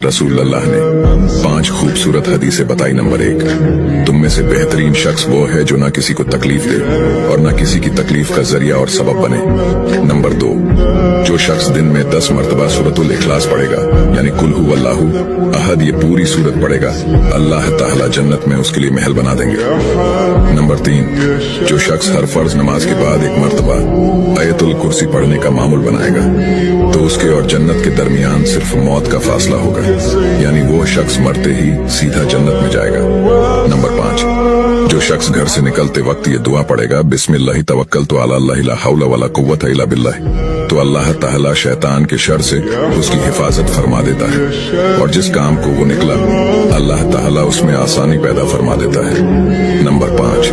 रसूल अल्लाह ने 5 खूबसूरत हदीसें बताई। नंबर 1, तुम में से बेहतरीन शख्स वो है जो ना किसी को तकलीफ दे और ना किसी की तकलीफ का जरिया और सबब बने। नंबर 2, जो शख्स दिन में 10 मरतबा सूरतुल इखलास पढ़ेगा यानी कुल हु अल्लाहु अहद, ये पूरी सूरत पढ़ेगा, अल्लाह ताला जन्नत में उसके लिए महल बना देंगे। नंबर 3, जो शख्स हर फर्ज नमाज के बाद 1 मरतबा आयतुल कुर्सी पढ़ने का मामूल बनाएगा तो उसके और जन्नत के दरमियान सिर्फ मौत का फासला होगा, यानी वो शख्स मरते ही सीधा जन्नत में जाएगा। नंबर 5, जो शख्स घर से निकलते वक्त ये दुआ पढ़ेगा, बिस्मिल्लाहि तवक्कलतु अला अल्लाह ला हौला वला कुव्वता इल्ला बिल्लाह, तो अल्लाह ताला शैतान के शर से उसकी हिफाजत फरमा देता है और जिस काम को वो निकला अल्लाह ताला उसमें आसानी पैदा फरमा देता है। नंबर 5,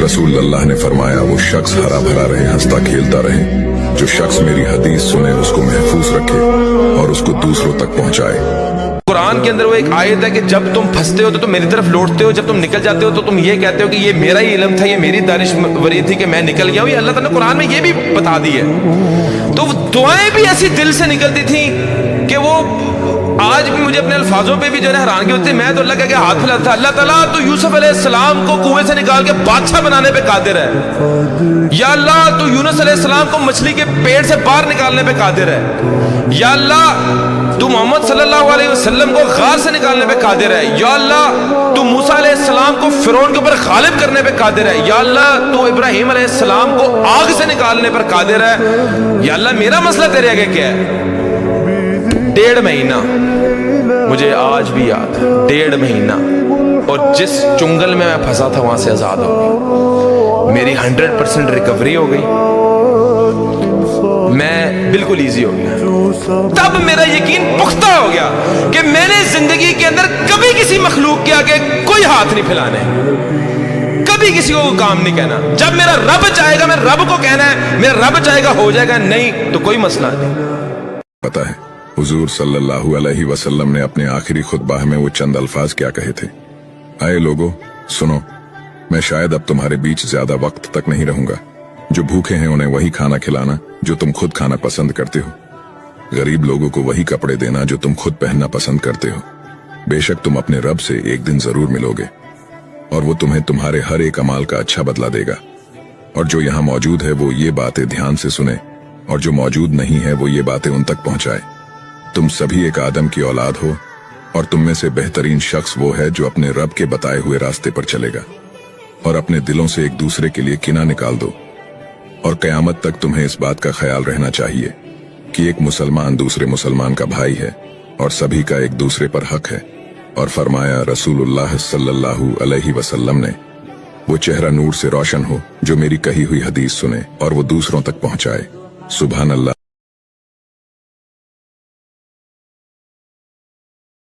रसूल अल्लाह ने फरमाया, वो शख्स हरा भरा रहे, हंसता खेलता रहे। जो शख्स मेरी हदीस सुने उसको महफूज रखे और उसको दूसरों तक पहुंचाए। कुरान के अंदर वो एक आयत है कि जब तुम फंसते हो तो तुम मेरी तरफ लौटते हो, जब तुम निकल जाते हो तो तुम ये कहते हो कि ये मेरा ही इल्म था, ये मेरी दानिशवरी थी कि मैं निकल गया हूं। ये अल्लाह ताला ने कुरान में ये भी बता दी है। तो दुआएं भी ऐसी दिल से निकलती थी कि वो आज भी मुझे अपने अल्फाजों पे भी जो है हैरानगी होती है। मैं तो अल्लाह के हाथ फैलाता था, अल्लाह ताला तो यूसुफ अलैहिस्सलाम को कुएं से निकाल के बादशाह बनाने पे कादिर है, या अल्लाह तो यूनुस अलैहिस्सलाम को मछली के पेट से बाहर निकालने पे कादिर है, या अल्लाह तू मोहम्मद सल्लल्लाहु अलैहि वसल्लम को गार से निकालने पे कादिर है, या अल्लाह तू मूसा अलैहिस्सलाम को फिरौन के ऊपर गालिब करने पे कादिर है, या अल्लाह तू इब्राहिम अलैहिस्सलाम को आग से निकालने पर कादिर है। या अल्लाह मेरा मसला तेरे आगे क्या है? 1.5 महीना मुझे आज भी याद है, 1.5 महीना, और जिस चुंगल में मैं फंसा था वहां से आजाद हो गई। मेरी 100% रिकवरी हो गई, मैं बिल्कुल इजी हो गया। तब मेरा यकीन पुख्ता हो गया कि मैंने जिंदगी के अंदर कभी किसी मखलूक के आगे कोई हाथ नहीं फैलाने, कभी किसी को काम नहीं कहना। जब मेरा रब चाहेगा मैं रब को कहना है, मेरा रब चाहेगा हो जाएगा, नहीं तो कोई मसला नहीं। पता है हुजूर सल्लल्लाहु अलैहि वसल्लम ने अपने आखिरी खुतबा में वो चंद अल्फाज क्या कहे थे? आए लोगो सुनो, मैं शायद अब तुम्हारे बीच ज्यादा वक्त तक नहीं रहूंगा। जो भूखे हैं उन्हें वही खाना खिलाना जो तुम खुद खाना पसंद करते हो, गरीब लोगों को वही कपड़े देना जो तुम खुद पहनना पसंद करते हो। बेशक तुम अपने रब से एक दिन जरूर मिलोगे और वो तुम्हें तुम्हारे हर एक अमाल का अच्छा बदला देगा। और जो यहाँ मौजूद है वो ये बातें ध्यान से सुने और जो मौजूद नहीं है वो ये बातें उन तक पहुंचाए। तुम सभी एक आदम की औलाद हो और तुम में से बेहतरीन शख्स वो है जो अपने रब के बताए हुए रास्ते पर चलेगा। और अपने दिलों से एक दूसरे के लिए किना निकाल दो और कयामत तक तुम्हें इस बात का ख्याल रहना चाहिए कि एक मुसलमान दूसरे मुसलमान का भाई है और सभी का एक दूसरे पर हक है। और फरमाया रसूलुल्लाह सल्लल्लाहु अलैहि वसल्लम ने, वो चेहरा नूर से रोशन हो जो मेरी कही हुई हदीस सुने और वो दूसरों तक पहुंचाए। सुभान अल्लाह।